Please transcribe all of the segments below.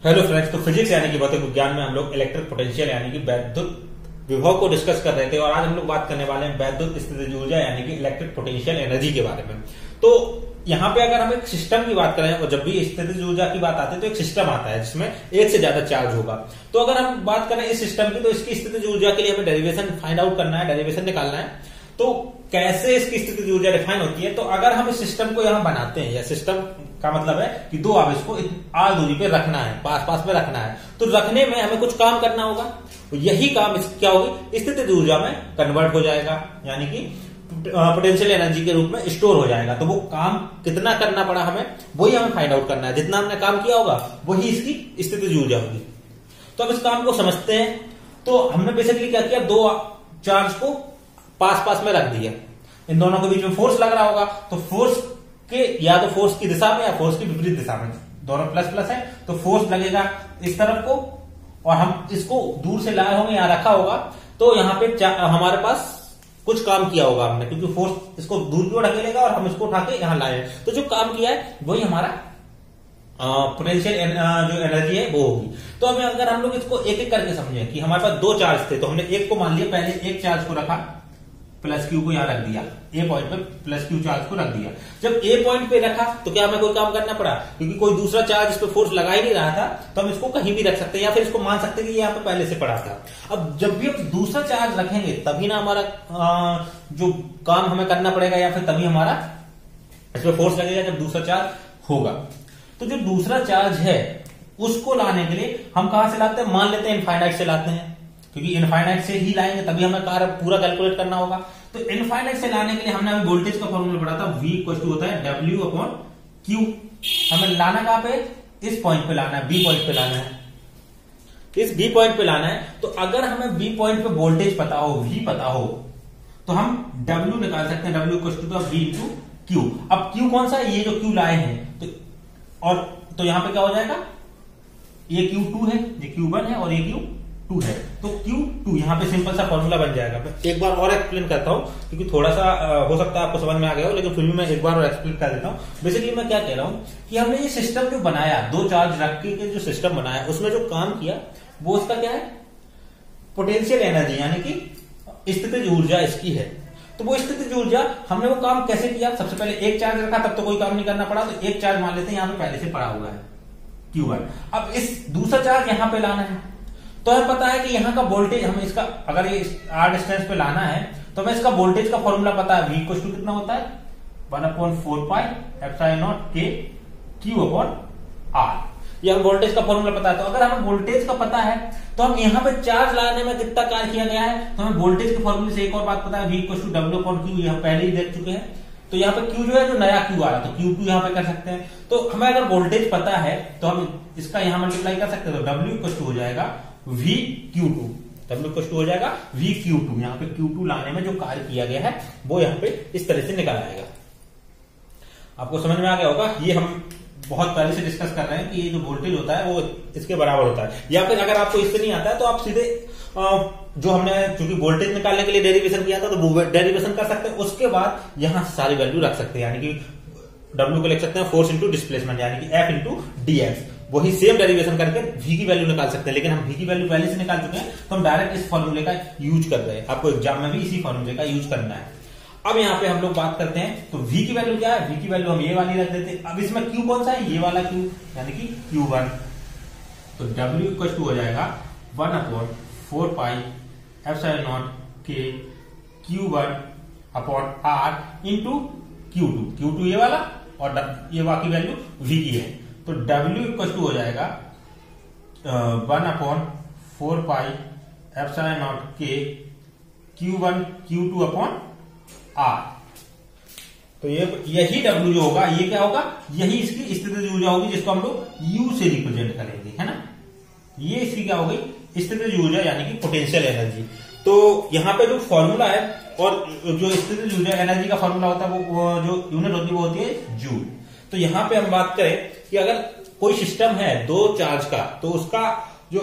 Hello friends, तो physics यानी कि भौतिक विज्ञान में हम लोग इलेक्ट्रिक पोटेंशियल यानी कि वैद्युत विभव को डिस्कस कर रहे थे और आज हम लोग बात करने वाले हैं वैद्युत स्थितिज ऊर्जा यानी कि इलेक्ट्रिक पोटेंशियल एनर्जी के बारे में। तो यहाँ पे अगर हम एक सिस्टम की बात करें और जब भी स्थितिज ऊर्जा की बात आती है तो एक सिस्टम आता है जिसमें एक से ज्यादा चार्ज होगा। तो अगर हम बात करें इस सिस्टम की तो इसकी स्थितिज ऊर्जा के लिए हमें डेरिवेशन फाइंड आउट करना है, डेरिवेशन निकालना है। तो कैसे इसकी स्थितिज ऊर्जा डिफाइन होती है, तो अगर हम इस सिस्टम को यहाँ बनाते हैं, या सिस्टम का मतलब है कि दो आवेश को आर दूरी पे रखना है, पास पास में रखना है, तो रखने में हमें कुछ काम करना होगा। तो यही काम क्या होगी, स्थितिज ऊर्जा में कन्वर्ट हो जाएगा, यानी कि पोटेंशियल एनर्जी के रूप में स्टोर हो जाएगा। तो वो काम कितना करना पड़ा हमें, वही हमें फाइंड आउट करना है। जितना हमने काम किया होगा वही इसकी स्थितिज ऊर्जा होगी। तो अब इस काम को समझते हैं। तो हमने बेसिकली क्या किया, दो चार्ज को पास पास में रख दिया, इन दोनों के बीच में फोर्स लग रहा होगा। तो फोर्स के या तो फोर्स की दिशा में या फोर्स की विपरीत दिशा में, दोनों प्लस प्लस है, तो फोर्स लगेगा इस तरफ को और हम इसको दूर से लाए होंगे, यहां रखा होगा। तो यहाँ पे हमारे पास कुछ काम किया होगा हमने, क्योंकि फोर्स इसको दूर की ओर ढकेलेगा और हम इसको उठा के यहां लाए। तो जो काम किया है वही हमारा पोटेंशियल जो एनर्जी है वो होगी। तो अब अगर हम लोग इसको एक एक करके समझें कि हमारे पास दो चार्ज थे, तो हमने एक को मान लिया, पहले एक चार्ज को रखा, प्लस क्यू को यहां रख दिया, ए पॉइंट पे प्लस क्यू चार्ज को रख दिया। जब ए पॉइंट पे रखा तो क्या हमें कोई काम करना पड़ा, क्योंकि कोई दूसरा चार्ज इस पे फोर्स लगा ही नहीं रहा था, तो हम इसको कहीं भी रख सकते हैं या फिर इसको मान सकते हैं कि यहाँ पे पहले से पड़ा था। अब जब भी हम दूसरा चार्ज रखेंगे तभी ना हमारा जो काम हमें करना पड़ेगा, या फिर तभी हमारा इस पे फोर्स लगेगा जब दूसरा चार्ज होगा। तो जो दूसरा चार्ज है उसको लाने के लिए हम कहां से लाते हैं, मान लेते हैं इनफाइनाइट से लाते हैं, क्योंकि इनफाइनाइट से ही लाएंगे तभी हमें कार्य पूरा कैलकुलेट करना होगा। तो इनफाइनाइट से लाने के लिए हमने अभी वोल्टेज का फॉर्मूला पढ़ा था, V इक्वल टू होता है W अपॉन Q। हमें लाना कहां पे, इस पॉइंट पे लाना है, B पॉइंट पे लाना है, इस B पॉइंट पे लाना है। तो अगर हमें B पॉइंट पे वोल्टेज पता हो, V पता हो, तो हम W निकाल सकते हैं, W equal to V into Q। अब Q कौन सा है, ये जो Q लाए हैं, तो यहां पे क्या हो जाएगा, ये Q2 है, ये Q1 है और ये Q2 है। तो Q2 यहां पे सिंपल सा फॉर्मूला बन जाएगा। एक बार और एक्सप्लेन करता हूं, क्योंकि थोड़ा सा हो सकता है आपको समझ में आ गया हो, लेकिन फिर भी मैं एक बार और एक्सप्लेन कर देता हूं। बेसिकली मैं क्या कह रहा हूं कि हमने ये सिस्टम जो बनाया, दो चार्ज रख के जो सिस्टम बनाया, उसमें जो काम किया वो उसका क्या है, पोटेंशियल एनर्जी यानी कि स्थितिज ऊर्जा इसकी है। तो वो स्थितिज ऊर्जा हमने वो काम कैसे किया, सबसे पहले एक चार्ज रखा, तब तो कोई काम नहीं करना पड़ा, तो एक चार्ज मान लेते हैं यहां पे पहले से पड़ा हुआ है Q1। अब इस दूसरा चार्ज यहां पे लाना है, तो हमें पता है कि यहाँ का वोल्टेज हमें इसका, अगर ये r डिस्टेंस पे लाना है तो हमें इसका वोल्टेज का फॉर्मूला पता है, V इक्वल टू कितना होता है, 1/4 pi epsilon not K Q upon R। ये हमें वोल्टेज का फॉर्मूला पता है। तो अगर हमें वोल्टेज का पता है तो हम यहाँ पे चार्ज लाने में कितना कार्य किया गया है, तो हमें वोल्टेज के फॉर्मूले से एक और बात पता है, V equal to W upon Q, ये हम पहले ही देख चुके हैं। तो यहाँ पे Q जो है, जो नया Q आ रहा, तो Q2 यहाँ पे कर सकते हैं। तो हमें अगर वोल्टेज पता है तो हम इसका यहाँ मल्टीप्लाई कर सकते हैं, तो W इक्वल टू हो जाएगा VQ2, W इक्वल टू हो जाएगा VQ2। यहाँ पे Q2 लाने में जो कार्य किया गया है वो यहाँ पे इस तरह से निकल आएगा। आपको समझ में आ गया होगा। ये हम बहुत पहले से डिस्कस कर रहे हैं कि ये जो वोल्टेज होता है वो इसके बराबर होता है। या फिर अगर आपको इससे नहीं आता है तो आप सीधे जो हमने चूंकि वोल्टेज निकालने के लिए डेरिवेशन किया था, तो वो डेरिवेशन कर सकते हैं। उसके बाद यहां सारी वैल्यू रख सकते हैं, यानी कि W को लिख सकते हैं फोर्स इंटू डिस्प्लेसमेंट, यानी कि F इंटू dx। वही सेम डेरिवेशन करके V की वैल्यू निकाल सकते हैं, लेकिन हम V की वैल्यू पहले से निकाल चुके हैं, तो हम डायरेक्ट इस फॉर्मूले का यूज कर रहे हैं। आपको एग्जाम में भी इसी फॉर्मूले का यूज करना है। अब यहाँ पे हम लोग बात करते हैं, तो V की वैल्यू क्या है, V की वैल्यू हम ये वाली रख देते हैं। अब इसमें Q कौन सा है, ये वाला Q, यानी कि Q1। तो W इक्वल टू हो जाएगा 1/4 pi epsilon not K Q1 upon R into Q2। Q2 ये वाला और ये बाकी वैल्यू V की है। तो W इक्वल टू हो जाएगा 1/4 pi epsilon not K Q1 Q2 upon R। तो यही W जो होगा, ये क्या होगा, यही इसकी स्थितिज ऊर्जा होगी, जिसको हम लोग U से रिप्रेजेंट करेंगे, है ना। ये इसकी क्या हो गई, स्थितिज ऊर्जा यानी कि पोटेंशियल एनर्जी। तो यहाँ पे जो फॉर्मूला है और जो स्थितिज ऊर्जा एनर्जी का फॉर्मूला होता है वो जो यूनिट होती है वो होती है जूल। तो यहाँ पे हम बात करें कि अगर कोई सिस्टम है दो चार्ज का, तो उसका जो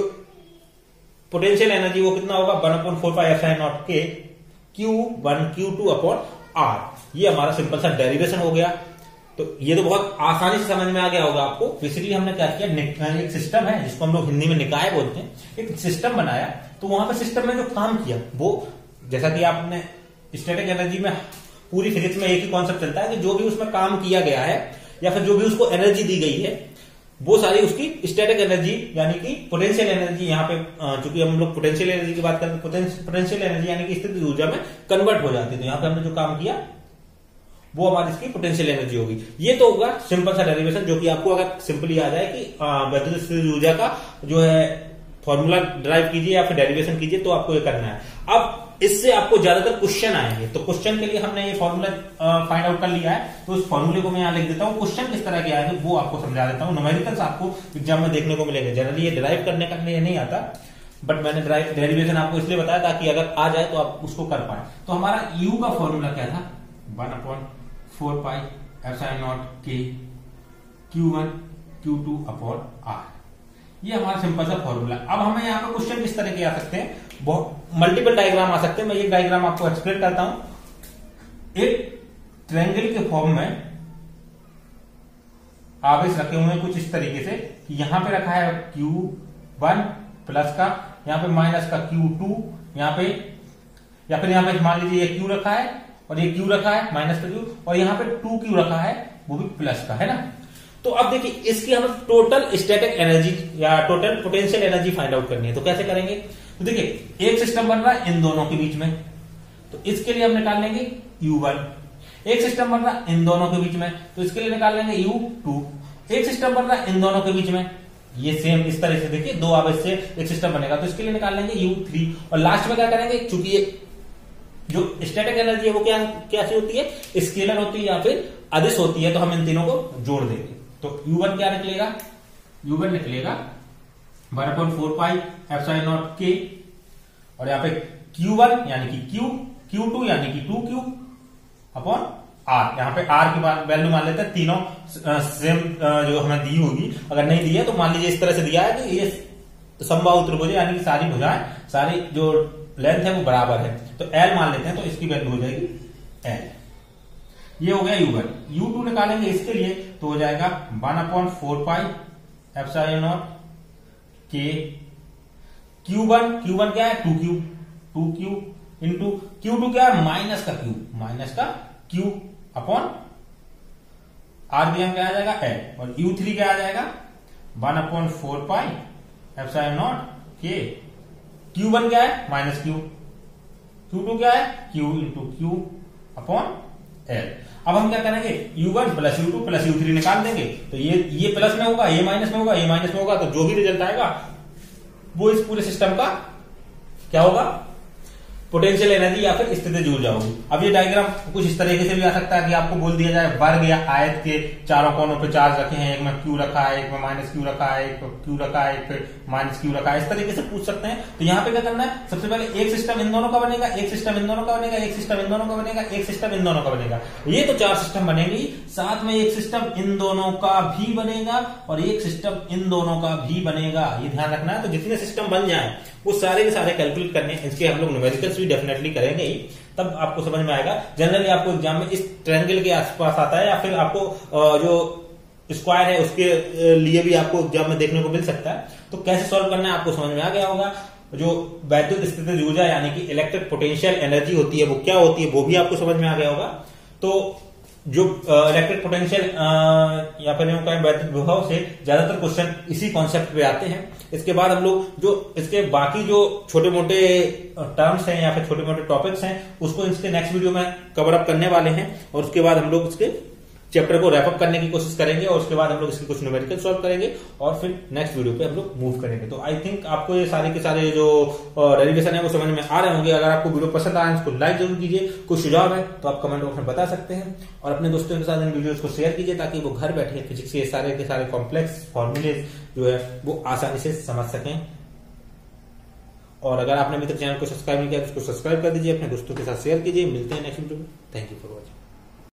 पोटेंशियल एनर्जी वो कितना होगा, 1/4 pi epsilon not K Q1 Q2 upon R। ये हमारा सिंपल सा डेरिवेशन हो गया। तो ये तो बहुत आसानी से समझ में आ गया होगा आपको। बेसिकली हमने क्या किया, एक सिस्टम है जिसको हम लोग हिंदी में निकाय बोलते हैं, एक सिस्टम बनाया। तो वहां पर सिस्टम में जो काम किया वो, जैसा कि आपने स्टैटिक एनर्जी में पूरी फिजिक्स में एक ही कॉन्सेप्ट चलता है कि जो भी उसमें काम किया गया है या फिर जो भी उसको एनर्जी दी गई है वो सारी उसकी स्टैटिक एनर्जी यानी कि पोटेंशियल एनर्जी, यहाँ पे चूंकि हम लोग पोटेंशियल एनर्जी की बात करते हैं, पोटेंशियल एनर्जी यानी कि स्थितिज ऊर्जा में कन्वर्ट हो जाती है। तो यहाँ पे हमने जो काम किया वो हमारी इसकी पोटेंशियल एनर्जी होगी। ये तो होगा सिंपल सा डेरिवेशन, जो कि आपको अगर सिंपली आ जाए कि वैद्युत स्थितिज ऊर्जा का जो है फॉर्मूला ड्राइव कीजिए या फिर डेरिवेशन कीजिए, तो आपको ये करना है। अब इससे आपको ज्यादातर क्वेश्चन आएंगे, तो क्वेश्चन के लिए हमने ये फॉर्मूला फाइंड आउट कर लिया है। तो उस फॉर्मूले को मैं यहाँ लिख देता हूँ। क्वेश्चन किस तरह के आएंगे वो आपको समझा देता हूँ। न्यूमेरिकल्स आपको एग्जाम में देखने को मिलेंगे। जनरली ये डिराइव करने का नहीं आता, बट मैंने डेरिवेशन आपको इसलिए बताया ताकि अगर आ जाए तो आप उसको कर पाए। तो हमारा यू का फॉर्मूला क्या था, 1/4 पाई एप्सिलॉन नॉट के Q1 Q2 अपॉन R। ये हमारा सिंपल सा फॉर्मूला। अब हमें यहाँ पे क्वेश्चन किस तरह के आ सकते हैं, बहुत मल्टीपल डायग्राम आ सकते हैं। मैं ये डायग्राम आपको एक्सप्लेन करता हूं। एक ट्रायंगल के फॉर्म में आवेश रखे हुए हैं कुछ इस तरीके से कि यहां पे रखा है Q1 प्लस का, यहां पे माइनस का Q2, यहां पे या फिर यहां पे मान लीजिए ये Q रखा है और ये Q रखा है माइनस का Q, और यहां पे 2Q रखा है वो भी प्लस का है ना। तो अब देखिए इसकी हमें टोटल स्टैटिक एनर्जी या total potential energy find out करनी है। तो कैसे करेंगे, तो देखिए एक सिस्टम बन रहा है इन दोनों के बीच में, तो इसके लिए हम निकाल लेंगे U1। एक सिस्टम बन रहा है इन दोनों के बीच में, तो इसके लिए निकाल लेंगे U2। एक सिस्टम बन रहा है इन दोनों के बीच में, ये सेम इस तरह से देखिए दो आवेश से एक सिस्टम बनेगा, तो इसके लिए निकाल लेंगे U3। और लास्ट में क्या करेंगे, चूंकि ये जो स्टैटिक एनर्जी है वो क्या होती है, स्केलर होती है या फिर अदिश होती है, तो हम इन तीनों को जोड़ देंगे। तो U1 क्या निकलेगा, U1 निकलेगा 1/4 पाई एप्सिलॉन नॉट के, और यहाँ पे Q1 यानी कि Q, Q2 यानी कि 2Q अपॉन R। यहाँ पे R की वैल्यू मान लेते हैं, तीनों सेम जो हमें दी होगी। अगर नहीं दी है तो मान लीजिए इस तरह से दिया है कि ये समबाहु त्रिभुज यानी कि सारी भुजाएं, सारी जो लेंथ है वो बराबर है, तो L मान लेते हैं, तो इसकी वैल्यू हो जाएगी L। ये हो गया U1। U2 निकालेंगे इसके लिए, तो हो जाएगा 1/4 पाई एप्सिलॉन नॉट के Q1 क्या है 2Q इंटू Q2 क्या है माइनस का Q अपॉन R भी क्या आ जाएगा L, और U3 क्या आ जाएगा 1/4 पाई एप्सिलॉन नॉट के Q1 क्या है माइनस Q2 क्या है Q into Q upon L। अब हम क्या करेंगे, U1 plus U2 plus U3 निकाल देंगे, तो ये प्लस में होगा, ये माइनस में होगा, ये माइनस में होगा, तो जो भी रिजल्ट आएगा वो इस पूरे सिस्टम का क्या होगा, पोटेंशियल एनर्जी या फिर स्थितिज ऊर्जा होगी। अब ये डायग्राम कुछ इस तरीके से भी आ सकता है कि आपको बोल दिया जाए वर्ग या आयत के चारों कोनों पे चार्ज रखे हैं, एक में Q रखा है, एक में माइनस Q रखा है, एक Q रखा है, एक पे माइनस Q रखा है, इस तरीके से पूछ सकते हैं। तो यहाँ पे क्या करना है, सबसे पहले एक सिस्टम इन दोनों का बनेगा, एक सिस्टम इन दोनों का बनेगा, एक सिस्टम इन दोनों का बनेगा, एक सिस्टम इन दोनों का बनेगा। ये तो 4 सिस्टम बनेंगे, साथ में एक सिस्टम इन दोनों का भी बनेगा और एक सिस्टम इन दोनों का भी बनेगा। ये ध्यान रखना है। तो जितने सिस्टम बन जाए वो सारे के सारे कैलकुलेट करने, इसके हम लोग न्यूमेरिकल्स भी डेफिनेटली करेंगे ही, तब आपको समझ में आएगा। जनरली आपको एग्जाम में इस ट्रायंगल के आसपास आता है, या फिर आपको जो स्क्वायर है उसके लिए भी आपको एग्जाम में देखने को मिल सकता है। तो कैसे सॉल्व करना है आपको समझ में आ गया होगा। जो वैद्युत स्थितिज ऊर्जा यानी कि इलेक्ट्रिक पोटेंशियल एनर्जी होती है वो क्या होती है वो भी आपको समझ में आ गया होगा। तो जो इलेक्ट्रिक पोटेंशियल या फिर वैद्युत विभव से ज्यादातर क्वेश्चन इसी कॉन्सेप्ट पे आते हैं। इसके बाद हम लोग जो इसके बाकी जो छोटे मोटे टर्म्स हैं या फिर छोटे मोटे टॉपिक्स हैं उसको इसके नेक्स्ट वीडियो में कवर अप करने वाले हैं, और उसके बाद हम लोग इसके चैप्टर को रैप अप करने की कोशिश करेंगे, और उसके बाद हम लोग इसके कुछ न्यूमेरिकल सॉल्व करेंगे, और फिर नेक्स्ट वीडियो पे हम लोग मूव करेंगे। तो आई थिंक आपको ये सारे के सारे जो डेरिवेशन है वो समझ में आ रहे होंगे। अगर आपको वीडियो पसंद आए इसको लाइक जरूर कीजिए, कुछ सुझाव है तो आप कमेंट बॉक्स में बता सकते हैं, और अपने दोस्तों के साथ इन वीडियोस को शेयर कीजिए ताकि वो घर बैठे फिजिक्स के सारे कॉम्प्लेक्स फॉर्मूले जो है वो आसानी से समझ सकें। और अगर आपने अभी तक चैनल को सब्सक्राइब नहीं किया तो उसको सब्सक्राइब कर दीजिए, अपने दोस्तों के साथ शेयर कीजिए। मिलते हैं नेक्स्ट वीडियो में। Thank you for watching.